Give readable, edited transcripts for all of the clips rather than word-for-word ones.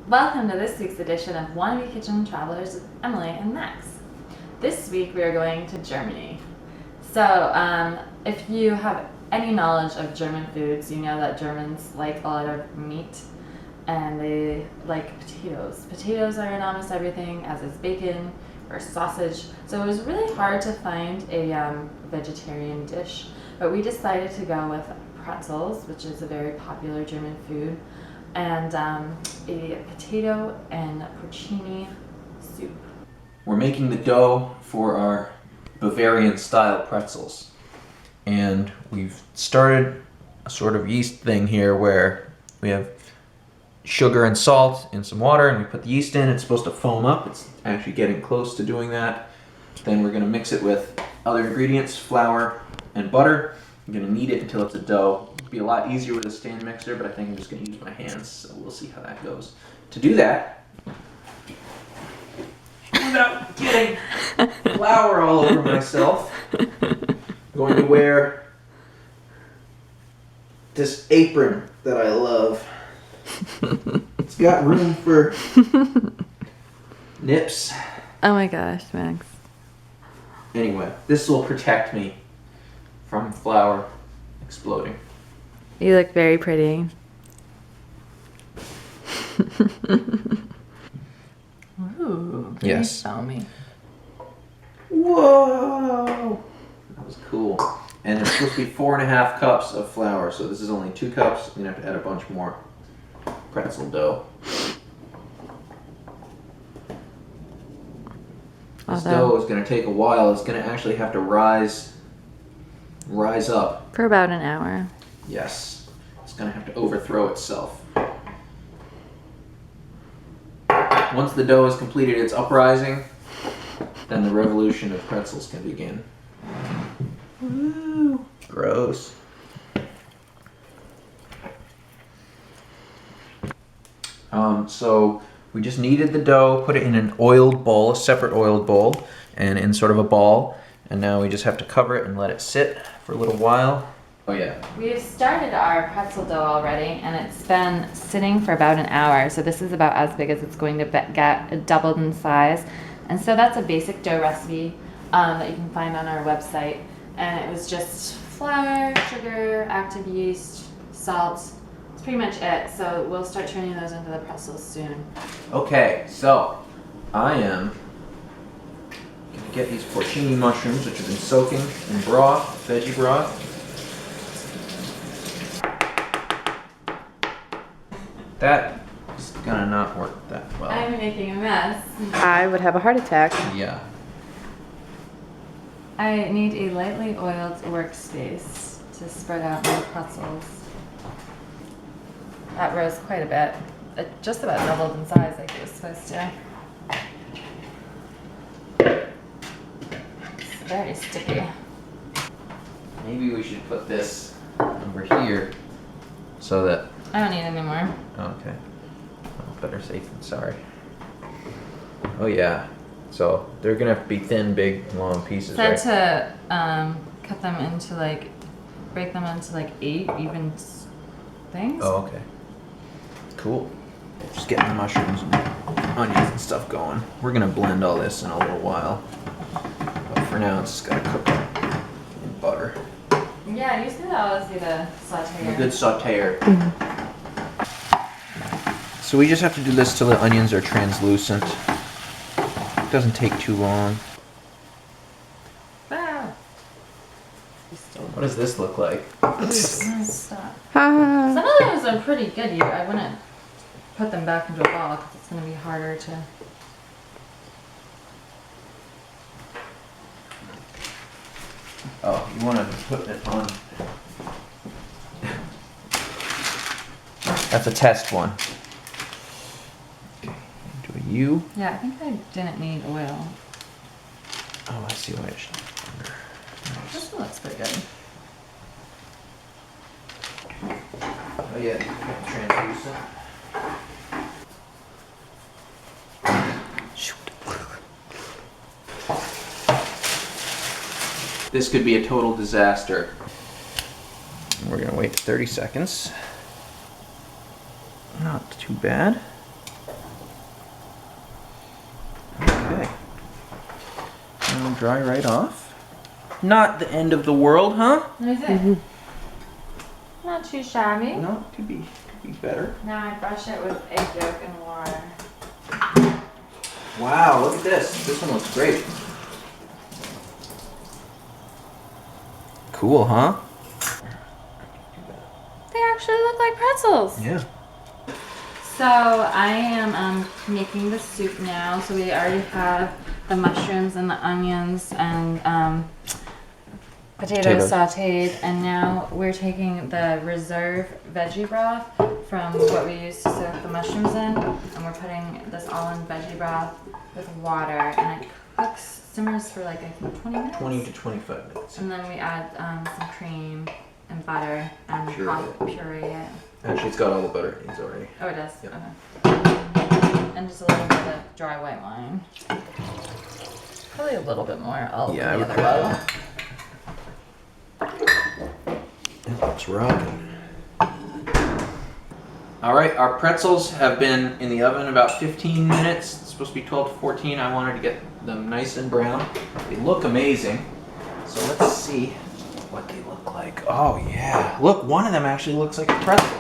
Welcome to this week's edition of Wannabe Kitchen Travelers with Emily and Max. This week we are going to Germany. So if you have any knowledge of German foods, you know that Germans like a lot of meat and they like potatoes. Potatoes are in almost everything, as is bacon or sausage. So it was really hard to find a vegetarian dish, but we decided to go with Pretzels, which is a very popular German food, and a potato and porcini soup. We're making the dough for our Bavarian style pretzels. And we've started a sort of yeast thing here where we have sugar and salt in some water and we put the yeast in. It's supposed to foam up. It's actually getting close to doing that. Then we're going to mix it with other ingredients, flour and butter. I'm going to knead it until it's a dough. It'll be a lot easier with a stand mixer, but I think I'm just going to use my hands, so we'll see how that goes. To do that, without getting flour all over myself, I'm going to wear this apron that I love. It's got room for nips. Oh my gosh, Max. Anyway, this will protect me from flour exploding. You look very pretty. Ooh, very Yes. foamy. Whoa! That was cool. And it's supposed to be 4.5 cups of flour, so this is only 2 cups. I'm gonna have to add a bunch more pretzel dough. This dough is gonna take a while. It's gonna actually have to rise up. For about an hour. Yes. It's gonna have to overthrow itself. Once the dough is completed its uprising, then the revolution of pretzels can begin. Woo! Gross. So we just kneaded the dough, put it in an oiled bowl, a separate oiled bowl, and in sort of a ball. And now we just have to cover it and let it sit for a little while. Oh yeah. We've started our pretzel dough already, and it's been sitting for about an hour. So this is about as big as it's going to get, doubled in size. And so that's a basic dough recipe that you can find on our website. And it was just flour, sugar, active yeast, salt. That's pretty much it. So we'll start turning those into the pretzels soon. Okay, so I am gonna get these porcini mushrooms, which have been soaking in broth, veggie broth. That is gonna not work that well. I'm making a mess. I would have a heart attack. Yeah. I need a lightly oiled workspace to spread out my pretzels. That rose quite a bit. It just about doubled in size like it was supposed to. It's very sticky. Maybe we should put this over here so that. I don't need any more. Okay. Well, better safe than sorry. Oh yeah. So they're gonna have to be thin, big, long pieces, Said right? to cut them into break them into 8 even things. Oh, okay. Cool. Just getting the mushrooms and onions and stuff going. We're gonna blend all this in a little while. But for now, it's just gotta cook in butter. Yeah, you said that was the sauteer. A good sauteer. So we just have to do this till the onions are translucent. It doesn't take too long. Ah. What does this look like? Stop. Some of those are pretty good. I wouldn't put them back into a ball because it's going to be harder to. Oh, you want to put it on. That's a test one. Okay, do a U. Yeah, I think I didn't need oil. Oh, I see why I should. This one looks pretty good. Oh yeah, translucent. Shoot. This could be a total disaster. We're gonna wait 30 seconds. Not too bad. dry right off. Not the end of the world, huh? Let me see. Not too shabby. No, could be better. Now I brush it with egg yolk and water. Wow, look at this. This one looks great. Cool, huh? They actually look like pretzels. Yeah. So I am making the soup now. So we already have the mushrooms and the onions and potatoes sauteed, and now we're taking the reserve veggie broth from what we used to soak the mushrooms in, and we're putting this all in veggie broth with water, and it simmers for like I think 20 minutes. 20 to 25 minutes. And then we add some cream and butter and puree it. Actually, it's got all the butter it needs already. Oh, it does? Yep. Okay. And just a little bit of dry white wine. Probably a little bit more. Yeah, I would other bowl. It's rocking. Alright, our pretzels have been in the oven about 15 minutes. It's supposed to be 12 to 14. I wanted to get them nice and brown. They look amazing. So let's see what they look like. Oh yeah. Look, one of them actually looks like a pretzel.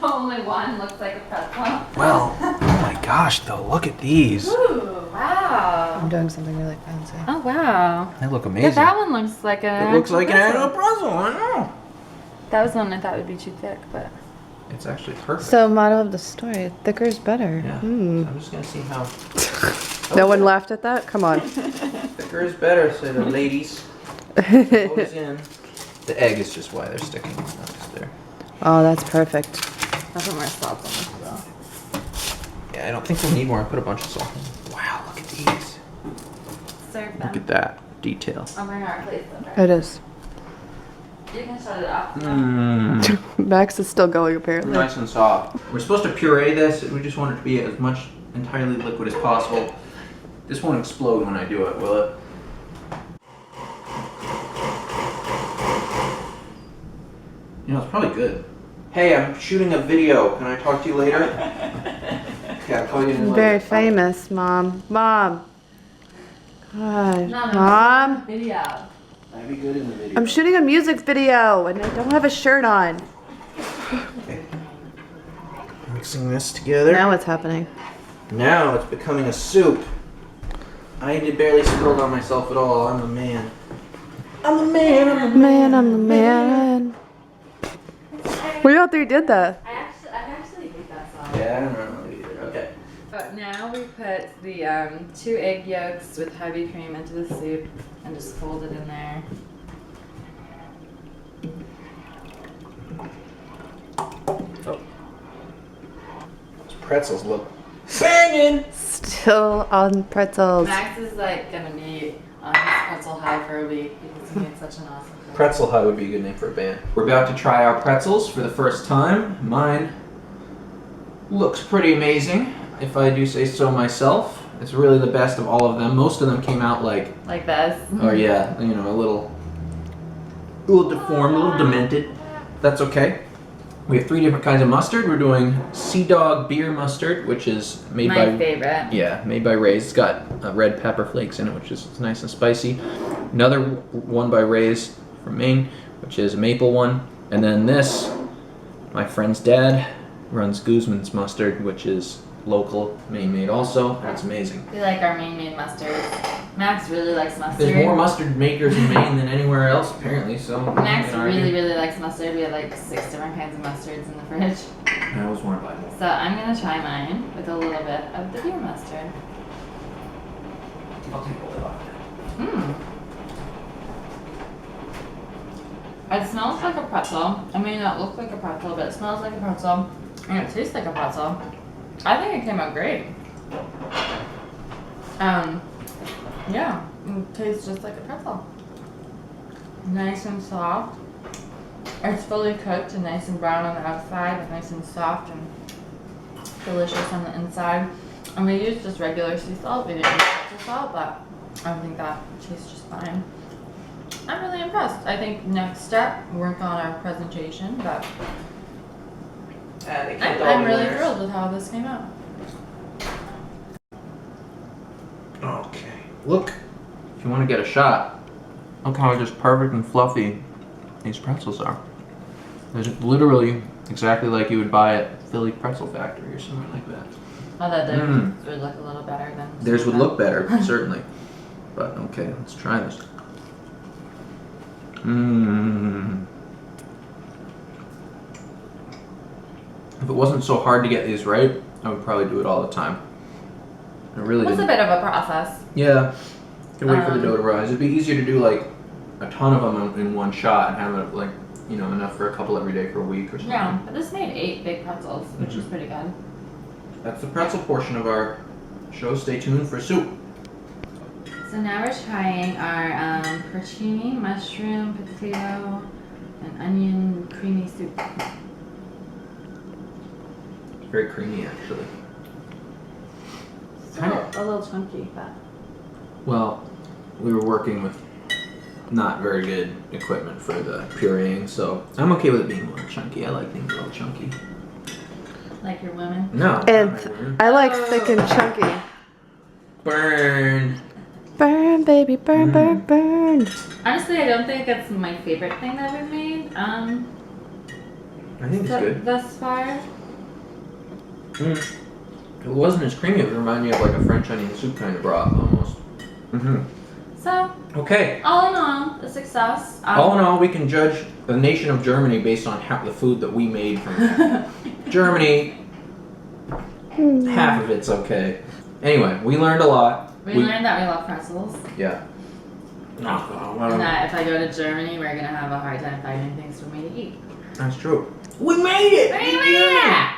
Only one looks like a pretzel. Well, oh my gosh though, look at these. Ooh, wow. I'm doing something really fancy. Oh, wow. They look amazing. Yeah, that one looks like a. It looks like an actual pretzel, I know. That was one I thought would be too thick, but. It's actually perfect. So, model of the story, thicker is better. Yeah. Hmm. So I'm just gonna see how. No one laughed at that? Come on. Thicker is better, say the ladies. Goes in. The egg is just why they're sticking. It's not just there. Oh, that's perfect. I'll put more salt on this as well. Yeah, I don't think we'll need more. I put a bunch of salt in. Wow, look at these. Serve them. Look at that detail. I'll bring our plates over. It is. You can shut it off. Mmm. Max is still going, apparently. Nice and soft. We're supposed to puree this. We just want it to be as much entirely liquid as possible. This won't explode when I do it, will it? You know, it's probably good. Hey, I'm shooting a video. Can I talk to you later? Okay, I'll call you in a little. Very famous, Mom. Mom. God. No, Mom. Video. That'd be good in the video. I'm shooting a music video and I don't have a shirt on. Okay. Mixing this together. Now what's happening? Now it's becoming a soup. I barely spilled on myself at all. I'm the man. I'm the man. I'm the man. I'm the man. We all three did that. I actually hate that song. Yeah, I don't know either. Okay. But now we put the 2 egg yolks with heavy cream into the soup and just fold it in there. Oh. Those pretzels look banging. Still on pretzels. Max is like gonna be on his pretzel high for a week because he made such an awesome thing. Pretzel High would be a good name for a band. We're about to try our pretzels for the first time. Mine looks pretty amazing, if I do say so myself. It's really the best of all of them. Most of them came out like this. or yeah, you know, a little deformed, a little demented. That's okay. We have 3 different kinds of mustard. We're doing Sea Dog beer mustard, which is made My by favorite. yeah, made by Ray's. It's got red pepper flakes in it, which is nice and spicy. Another one by Ray's from Maine, which is a maple one. And then this, my friend's dad runs Guzman's mustard, which is local, Maine made also, and it's amazing. We like our Maine made mustard. Max really likes mustard. There's more mustard makers in Maine than anywhere else, apparently, so... Max really likes mustard. We have like 6 different kinds of mustards in the fridge. I was warned by that. So I'm gonna try mine with a little bit of the beer mustard. I'll take a lid off. Mmm. It smells like a pretzel. It may not look like a pretzel, but it smells like a pretzel. And it tastes like a pretzel. I think it came out great. Yeah, it tastes just like a pretzel. Nice and soft. It's fully cooked and nice and brown on the outside, but nice and soft and delicious on the inside. And we used just regular sea salt. We didn't use pretzel salt, but I think that tastes just fine. I'm really impressed. I think next step, work on our presentation, but I'm really thrilled with how this came out. Okay. Look if you want to get a shot, look how just perfect and fluffy these pretzels are. They're literally exactly like you would buy at Philly Pretzel Factory or something like that. Although theirs would look a little better than Theirs would look better, certainly. But okay, let's try this. If it wasn't so hard to get these right, I would probably do it all the time. I really It was didn't. a bit of a process. Yeah. You wait for the dough to rise. It'd be easier to do like a ton of them in one shot and have it like, you know, enough for a couple every day for a week or something. Yeah, but this made 8 big pretzels, which is pretty good. That's the pretzel portion of our show. Stay tuned for soup. So now we're trying our porcini, mushroom, potato, and onion creamy soup. It's very creamy, actually. It's a little chunky, but... Well, we were working with not very good equipment for the pureeing, so I'm okay with it being a little chunky. I like things a little chunky. Like your women? No. And I like thick and chunky. Burn. Burn, baby, burn, burn, burn. Honestly, I don't think it's my favorite thing that we've made. I think it's good. Thus far. If it wasn't as creamy, it would remind me of like a French onion soup kind of broth almost. So, Okay. all in all, a success. All in all, we can judge the nation of Germany based on the food that we made from them. Germany, half of it's okay. Anyway, we learned a lot. We learned that we love pretzels. Yeah. And that if I go to Germany, we're going to have a hard time finding things for me to eat. That's true. We made it! We made it!